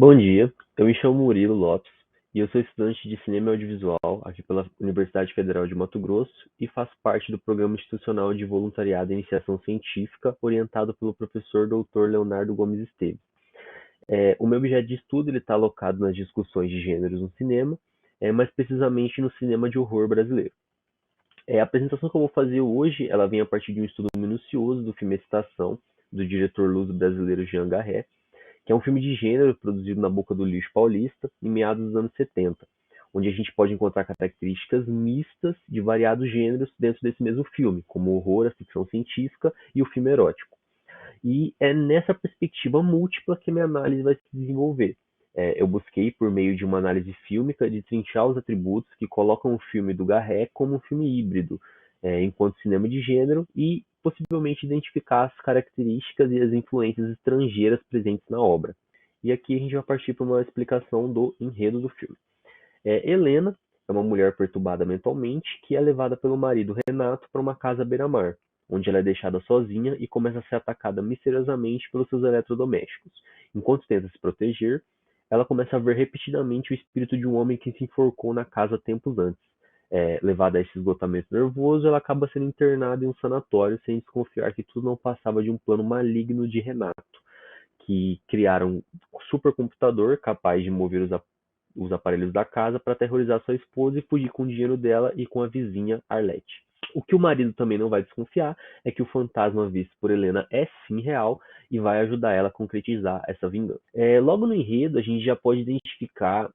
Bom dia, eu me chamo Murilo Lopes e eu sou estudante de Cinema e Audiovisual aqui pela Universidade Federal de Mato Grosso e faço parte do Programa Institucional de Voluntariado e Iniciação Científica orientado pelo professor Dr. Leonardo Gomes Esteves. O meu objeto de estudo está alocado nas discussões de gêneros no cinema, mais precisamente no cinema de horror brasileiro. A apresentação que eu vou fazer hoje, ela vem a partir de um estudo minucioso do filme Estação, do diretor luso-brasileiro Jean Garret, que é um filme de gênero produzido na Boca do Lixo paulista em meados dos anos 70, onde a gente pode encontrar características mistas de variados gêneros dentro desse mesmo filme, como o horror, a ficção científica e o filme erótico. E é nessa perspectiva múltipla que a minha análise vai se desenvolver. Eu busquei, por meio de uma análise fílmica, de trinchar os atributos que colocam o filme do Garret como um filme híbrido, enquanto cinema de gênero, e possivelmente identificar as características e as influências estrangeiras presentes na obra. E aqui a gente vai partir para uma explicação do enredo do filme. Helena é uma mulher perturbada mentalmente que é levada pelo marido Renato para uma casa à beira-mar, onde ela é deixada sozinha e começa a ser atacada misteriosamente pelos seus eletrodomésticos. Enquanto tenta se proteger, ela começa a ver repetidamente o espírito de um homem que se enforcou na casa tempos antes. Levada a esse esgotamento nervoso, ela acaba sendo internada em um sanatório sem desconfiar que tudo não passava de um plano maligno de Renato, que criaram um supercomputador capaz de mover os aparelhos da casa para aterrorizar sua esposa e fugir com o dinheiro dela e com a vizinha Arlette. O que o marido também não vai desconfiar é que o fantasma visto por Helena é sim real e vai ajudar ela a concretizar essa vingança. Logo no enredo, a gente já pode identificar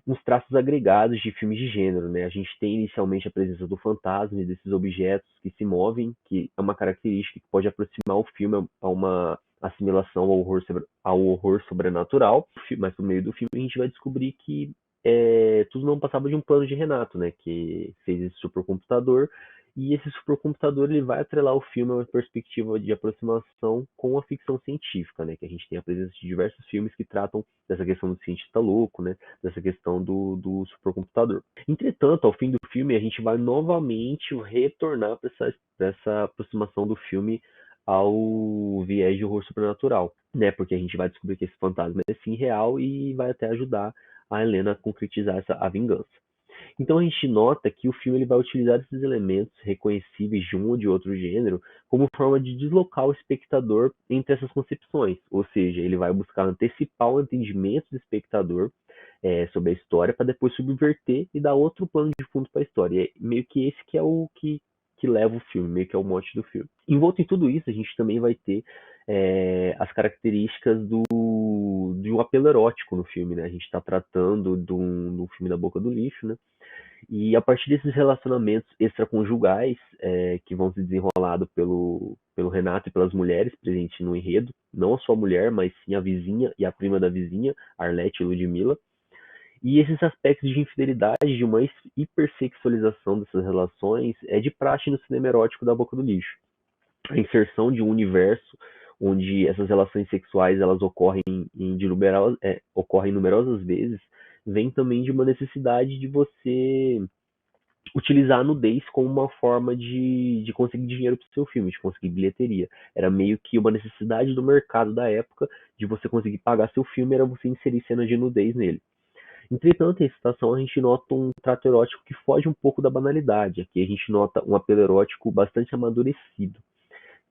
uns traços agregados de filmes de gênero, né? A gente tem inicialmente a presença do fantasma e desses objetos que se movem, que é uma característica que pode aproximar o filme a uma assimilação ao horror sobrenatural, mas por meio do filme a gente vai descobrir que tudo não passava de um plano de Renato, né? Que fez esse supercomputador e esse supercomputador ele vai atrelar o filme a uma perspectiva de aproximação com a ficção científica, né? Que a gente tem a presença de diversos filmes que tratam dessa questão do cientista louco, né? Dessa questão do supercomputador. Entretanto, ao fim do filme, a gente vai novamente retornar para essa aproximação do filme ao viés de horror sobrenatural, né? Porque a gente vai descobrir que esse fantasma é sim real e vai até ajudar a Helena a concretizar a vingança. Então a gente nota que o filme ele vai utilizar esses elementos reconhecíveis de um ou de outro gênero como forma de deslocar o espectador entre essas concepções, ou seja, ele vai buscar antecipar o entendimento do espectador sobre a história para depois subverter e dar outro plano de fundo para a história. E meio que esse que é o que leva o filme, meio que é o mote do filme. Envolto em tudo isso, a gente também vai ter as características de um apelo erótico no filme, né? A gente está tratando de um filme da Boca do Lixo, né? E a partir desses relacionamentos extraconjugais que vão se desenrolado pelo Renato e pelas mulheres presentes no enredo, não só a mulher, mas sim a vizinha e a prima da vizinha, Arlette e Ludmilla, e esses aspectos de infidelidade, de uma hipersexualização dessas relações, é de praxe no cinema erótico da Boca do Lixo. A inserção de um universo onde essas relações sexuais elas ocorrem numerosas vezes, vem também de uma necessidade de você utilizar a nudez como uma forma de conseguir dinheiro para o seu filme, de conseguir bilheteria. Era meio que uma necessidade do mercado da época de você conseguir pagar seu filme, era você inserir cenas de nudez nele. Entretanto, em Estação a gente nota um trato erótico que foge um pouco da banalidade. Aqui a gente nota um apelo erótico bastante amadurecido,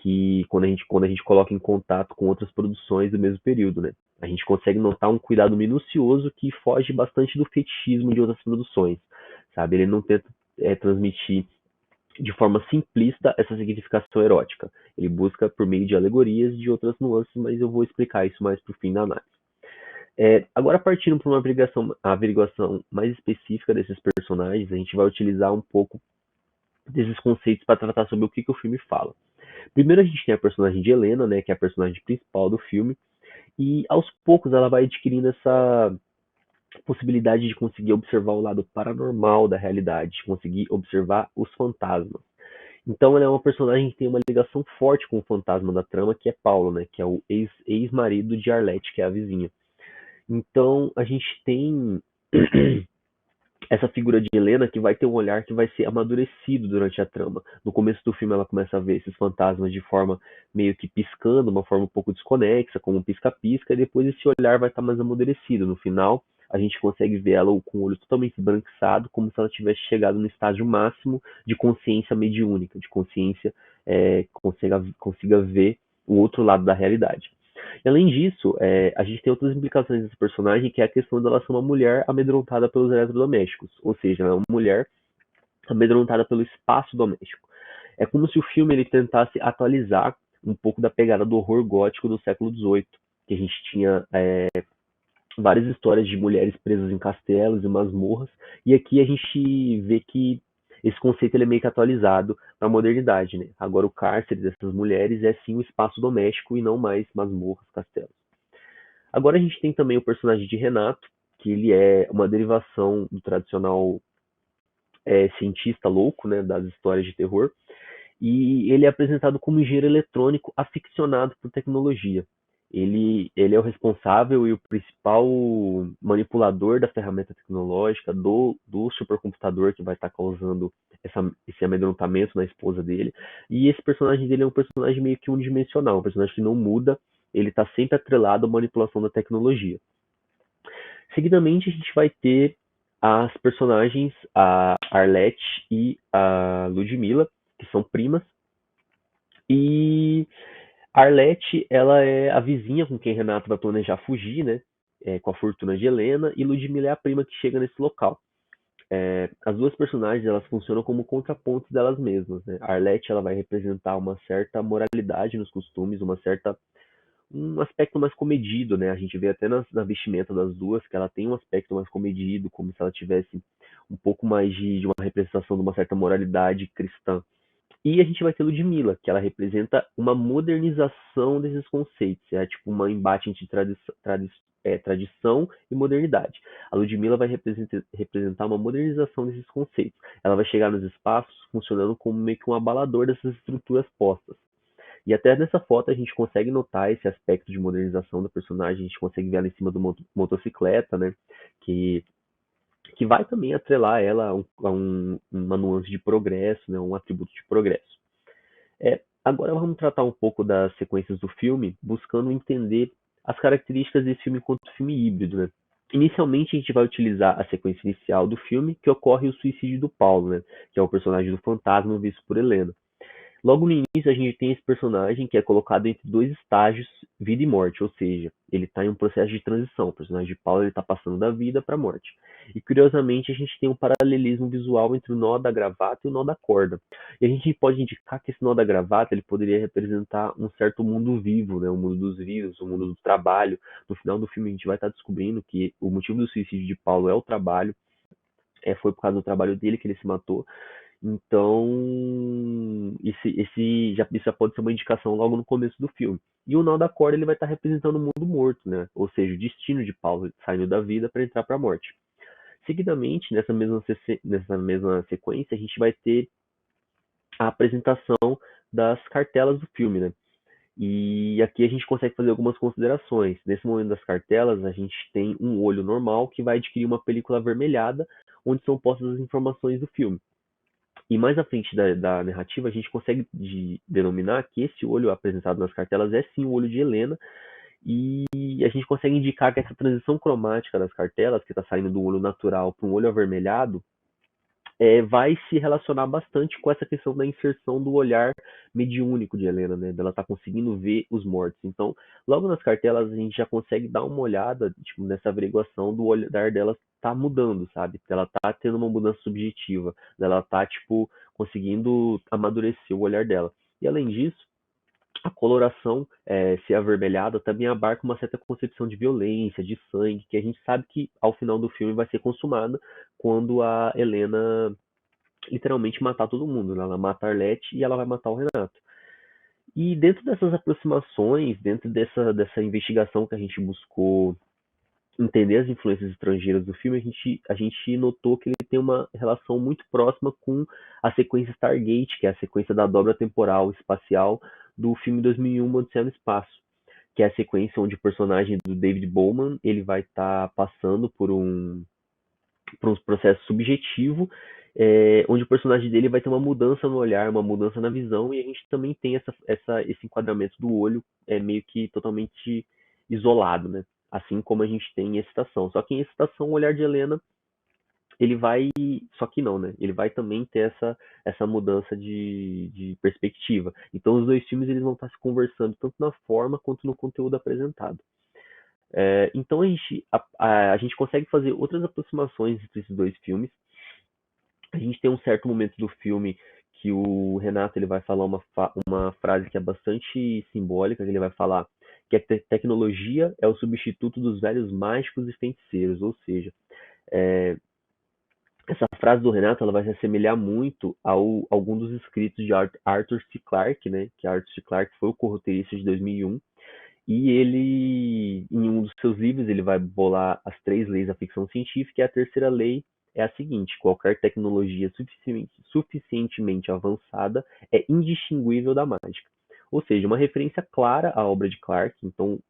que quando a gente coloca em contato com outras produções do mesmo período, né? A gente consegue notar um cuidado minucioso que foge bastante do fetichismo de outras produções, sabe? Ele não tenta transmitir de forma simplista essa significação erótica. Ele busca por meio de alegorias de outras nuances, mas eu vou explicar isso mais para o fim da análise. Agora, partindo para uma averiguação mais específica desses personagens, a gente vai utilizar um pouco desses conceitos para tratar sobre o que o filme fala. Primeiro a gente tem a personagem de Helena, né, que é a personagem principal do filme, e aos poucos ela vai adquirindo essa possibilidade de conseguir observar o lado paranormal da realidade, de conseguir observar os fantasmas. Então ela é uma personagem que tem uma ligação forte com o fantasma da trama, que é Paulo, né, que é o ex-marido de Arlette, que é a vizinha. Então a gente tem essa figura de Helena que vai ter um olhar que vai ser amadurecido durante a trama. No começo do filme ela começa a ver esses fantasmas de forma meio que piscando, uma forma um pouco desconexa, como um pisca-pisca, e depois esse olhar vai estar mais amadurecido. No final, a gente consegue ver ela com o olho totalmente esbranquiçado, como se ela tivesse chegado no estágio máximo de consciência mediúnica, de consciência consiga ver o outro lado da realidade. E além disso, a gente tem outras implicações desse personagem, que é a questão dela ser uma mulher amedrontada pelos eletrodomésticos. Ou seja, ela é uma mulher amedrontada pelo espaço doméstico. É como se o filme ele tentasse atualizar um pouco da pegada do horror gótico do século XVIII, que a gente tinha várias histórias de mulheres presas em castelos e masmorras, e aqui a gente vê que esse conceito ele é meio que atualizado para a modernidade, né? Agora o cárcere dessas mulheres é sim o espaço doméstico e não mais masmorras, castelos. Agora a gente tem também o personagem de Renato, que ele é uma derivação do tradicional cientista louco, né, das histórias de terror, e ele é apresentado como um engenheiro eletrônico aficionado por tecnologia. Ele é o responsável e o principal manipulador da ferramenta tecnológica do supercomputador que vai estar causando esse amedrontamento na esposa dele. E esse personagem dele é um personagem meio que unidimensional, um personagem que não muda, ele está sempre atrelado à manipulação da tecnologia. Seguidamente, a gente vai ter as personagens, a Arlette e a Ludmilla, que são primas. E a Arlette, ela é a vizinha com quem Renato vai planejar fugir, né? Com a fortuna de Helena. E Ludmilla é a prima que chega nesse local. As duas personagens, elas funcionam como contrapontos delas mesmas, né? A Arlette, ela vai representar uma certa moralidade nos costumes, um aspecto mais comedido, né? A gente vê até na vestimenta das duas que ela tem um aspecto mais comedido, como se ela tivesse um pouco mais de uma representação de uma certa moralidade cristã. E a gente vai ter Ludmilla, que ela representa uma modernização desses conceitos. É tipo um embate entre tradição e modernidade. A Ludmilla vai representar uma modernização desses conceitos. Ela vai chegar nos espaços funcionando como meio que um abalador dessas estruturas postas. E até nessa foto a gente consegue notar esse aspecto de modernização do personagem, a gente consegue ver ela em cima do motocicleta, né? Que, que vai também atrelar ela uma nuance de progresso, né? Um atributo de progresso. Agora vamos tratar um pouco das sequências do filme, buscando entender as características desse filme enquanto filme híbrido, né? Inicialmente a gente vai utilizar a sequência inicial do filme, que ocorre o suicídio do Paulo, né? Que é o personagem do fantasma visto por Helena. Logo no início, a gente tem esse personagem que é colocado entre dois estágios, vida e morte, ou seja, ele está em um processo de transição. O personagem de Paulo está passando da vida para a morte. E curiosamente, a gente tem um paralelismo visual entre o nó da gravata e o nó da corda. E a gente pode indicar que esse nó da gravata ele poderia representar um certo mundo vivo, né? O mundo dos vivos, o mundo do trabalho. No final do filme, a gente vai estar descobrindo que o motivo do suicídio de Paulo é o trabalho. Foi por causa do trabalho dele que ele se matou. Então, isso já pode ser uma indicação logo no começo do filme. E o nó da corda ele vai estar representando o mundo morto, né? Ou seja, o destino de Paulo saindo da vida para entrar para a morte. Seguidamente, nessa mesma sequência, a gente vai ter a apresentação das cartelas do filme, né? E aqui a gente consegue fazer algumas considerações. Nesse momento das cartelas, a gente tem um olho normal que vai adquirir uma película avermelhada, onde são postas as informações do filme. E mais à frente da narrativa, a gente consegue denominar que esse olho apresentado nas cartelas é sim o olho de Helena, e a gente consegue indicar que essa transição cromática das cartelas, que está saindo do olho natural para um olho avermelhado, vai se relacionar bastante com essa questão da inserção do olhar mediúnico de Helena, né? Dela tá conseguindo ver os mortos. Então, logo nas cartelas a gente já consegue dar uma olhada, tipo, nessa averiguação do olhar dela tá mudando, sabe? Ela tá tendo uma mudança subjetiva, ela tá, tipo, conseguindo amadurecer o olhar dela. E além disso, a coloração, ser avermelhada, também abarca uma certa concepção de violência, de sangue, que a gente sabe que ao final do filme vai ser consumada quando a Helena literalmente matar todo mundo, né? Ela mata a Arlette e ela vai matar o Renato. E dentro dessas aproximações, dentro dessa investigação que a gente buscou entender as influências estrangeiras do filme, a gente notou que ele tem uma relação muito próxima com a sequência Stargate, que é a sequência da dobra temporal espacial do filme 2001, Odisseia no Espaço, que é a sequência onde o personagem do David Bowman ele vai estar passando para um processo subjetivo, onde o personagem dele vai ter uma mudança no olhar, uma mudança na visão, e a gente também tem esse enquadramento do olho meio que totalmente isolado, né? Assim como a gente tem em Excitação. Só que em Excitação, o olhar de Helena, ele vai. Só que não, né? Ele vai também ter essa mudança de perspectiva. Então, os dois filmes eles vão estar se conversando tanto na forma quanto no conteúdo apresentado. Então, a gente consegue fazer outras aproximações entre esses dois filmes. A gente tem um certo momento do filme que o Renato ele vai falar uma frase que é bastante simbólica, que ele vai falar que a tecnologia é o substituto dos velhos mágicos e feiticeiros, ou seja, é, essa frase do Renato ela vai se assemelhar muito a algum dos escritos de Arthur C. Clarke, né? Que Arthur C. Clarke foi o corroteirista de 2001 e ele, em um dos seus livros, ele vai bolar as 3 leis da ficção científica e a terceira lei é a seguinte: qualquer tecnologia suficientemente avançada é indistinguível da mágica. Ou seja, uma referência clara à obra de Clarke, então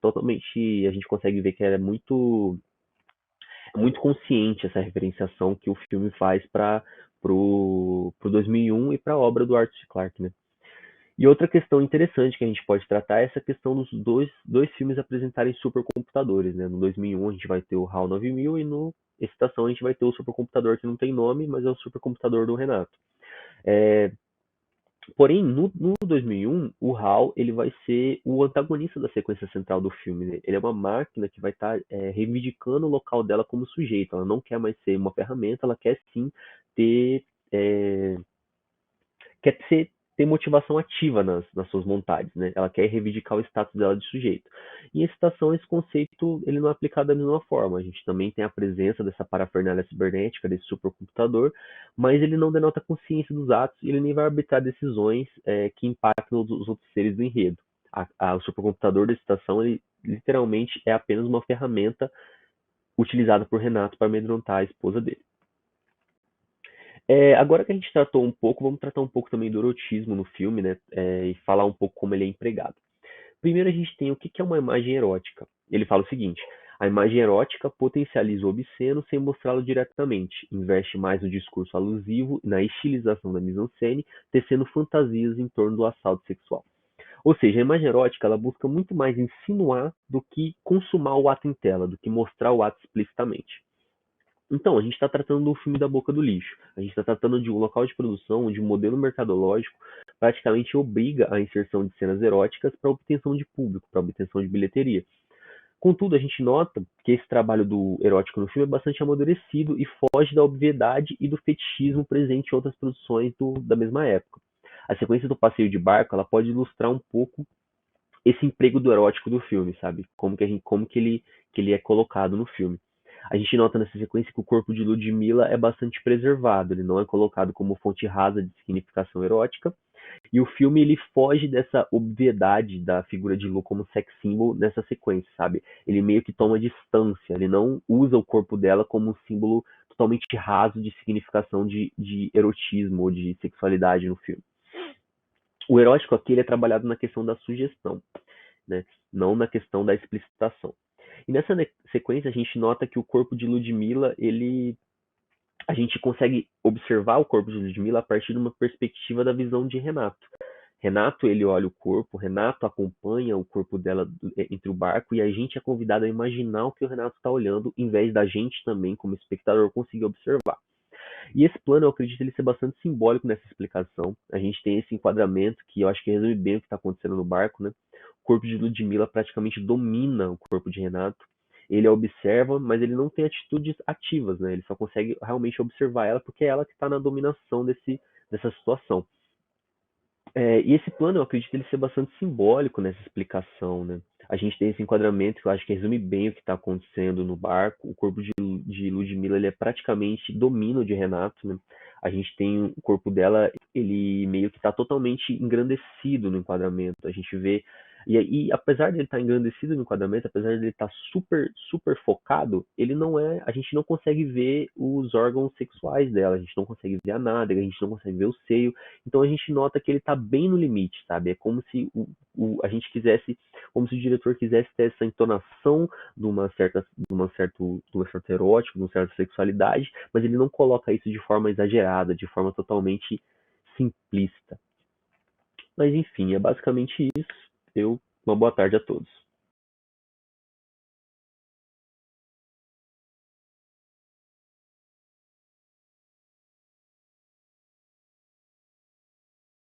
totalmente, a gente consegue ver que ela é muito consciente essa referenciação que o filme faz para pro 2001 e para a obra do Arthur C. Clarke, né? E outra questão interessante que a gente pode tratar é essa questão dos dois filmes apresentarem supercomputadores, né? No 2001 a gente vai ter o HAL 9000 e no Excitação a gente vai ter o supercomputador que não tem nome, mas é o supercomputador do Renato. É, Porém, no 2001, o HAL ele vai ser o antagonista da sequência central do filme, né? Ele é uma máquina que vai estar reivindicando o local dela como sujeito. Ela não quer mais ser uma ferramenta, ela quer sim ter é, ter motivação ativa nas suas vontades, né? Ela quer reivindicar o status dela de sujeito. Em Excitação, esse conceito ele não é aplicado da mesma forma. A gente também tem a presença dessa parafernália cibernética, desse supercomputador, mas ele não denota consciência dos atos e ele nem vai arbitrar decisões que impactam os outros seres do enredo. O supercomputador da Excitação, ele literalmente é apenas uma ferramenta utilizada por Renato para amedrontar a esposa dele. Agora que a gente tratou um pouco, vamos tratar um pouco também do erotismo no filme, né? E falar um pouco como ele é empregado. Primeiro a gente tem o que é uma imagem erótica. Ele fala o seguinte: a imagem erótica potencializa o obsceno sem mostrá-lo diretamente, investe mais no discurso alusivo e na estilização da mise-en-scène, tecendo fantasias em torno do assalto sexual. Ou seja, a imagem erótica ela busca muito mais insinuar do que consumar o ato em tela, do que mostrar o ato explicitamente. Então, a gente está tratando do filme da boca do lixo. A gente está tratando de um local de produção onde o modelo mercadológico praticamente obriga a inserção de cenas eróticas para obtenção de público, para obtenção de bilheteria. Contudo, a gente nota que esse trabalho do erótico no filme é bastante amadurecido e foge da obviedade e do fetichismo presente em outras produções da mesma época. A sequência do passeio de barco ela pode ilustrar um pouco esse emprego do erótico do filme, sabe? Como que ele é colocado no filme. A gente nota nessa sequência que o corpo de Ludmilla é bastante preservado, ele não é colocado como fonte rasa de significação erótica, e o filme ele foge dessa obviedade da figura de Lu como sex symbol nessa sequência, sabe? Ele meio que toma distância, ele não usa o corpo dela como um símbolo totalmente raso de significação de erotismo ou de sexualidade no filme. O erótico aqui ele é trabalhado na questão da sugestão, né? Não na questão da explicitação. E nessa sequência a gente nota que o corpo de Ludmilla, a gente consegue observar o corpo de Ludmilla a partir de uma perspectiva da visão de Renato. Renato, ele olha o corpo, Renato acompanha o corpo dela entre o barco e a gente é convidado a imaginar o que o Renato está olhando, em vez da gente também, como espectador, conseguir observar. E esse plano, eu acredito ele ser bastante simbólico nessa explicação. A gente tem esse enquadramento que eu acho que resume bem o que está acontecendo no barco, né? O corpo de Ludmilla praticamente domina o corpo de Renato. Ele a observa, mas ele não tem atitudes ativas, né? Ele só consegue realmente observar ela porque é ela que está na dominação dessa situação. E esse plano, eu acredito ele ser bastante simbólico nessa explicação, né? A gente tem esse enquadramento que eu acho que resume bem o que está acontecendo no barco. O corpo de Ludmilla, ele é praticamente domínio de Renato, né? A gente tem o corpo dela, ele meio que está totalmente engrandecido no enquadramento. A gente vê E aí, apesar de ele estar engrandecido no enquadramento, apesar de ele estar super, super focado, ele não é. A gente não consegue ver os órgãos sexuais dela, a gente não consegue ver a nádega, a gente não consegue ver o seio. Então a gente nota que ele está bem no limite, sabe? É como se a gente quisesse, como se o diretor quisesse ter essa entonação de uma certa erótica, de uma certa sexualidade, mas ele não coloca isso de forma exagerada, de forma totalmente simplista. Mas enfim, é basicamente isso. Uma boa tarde a todos.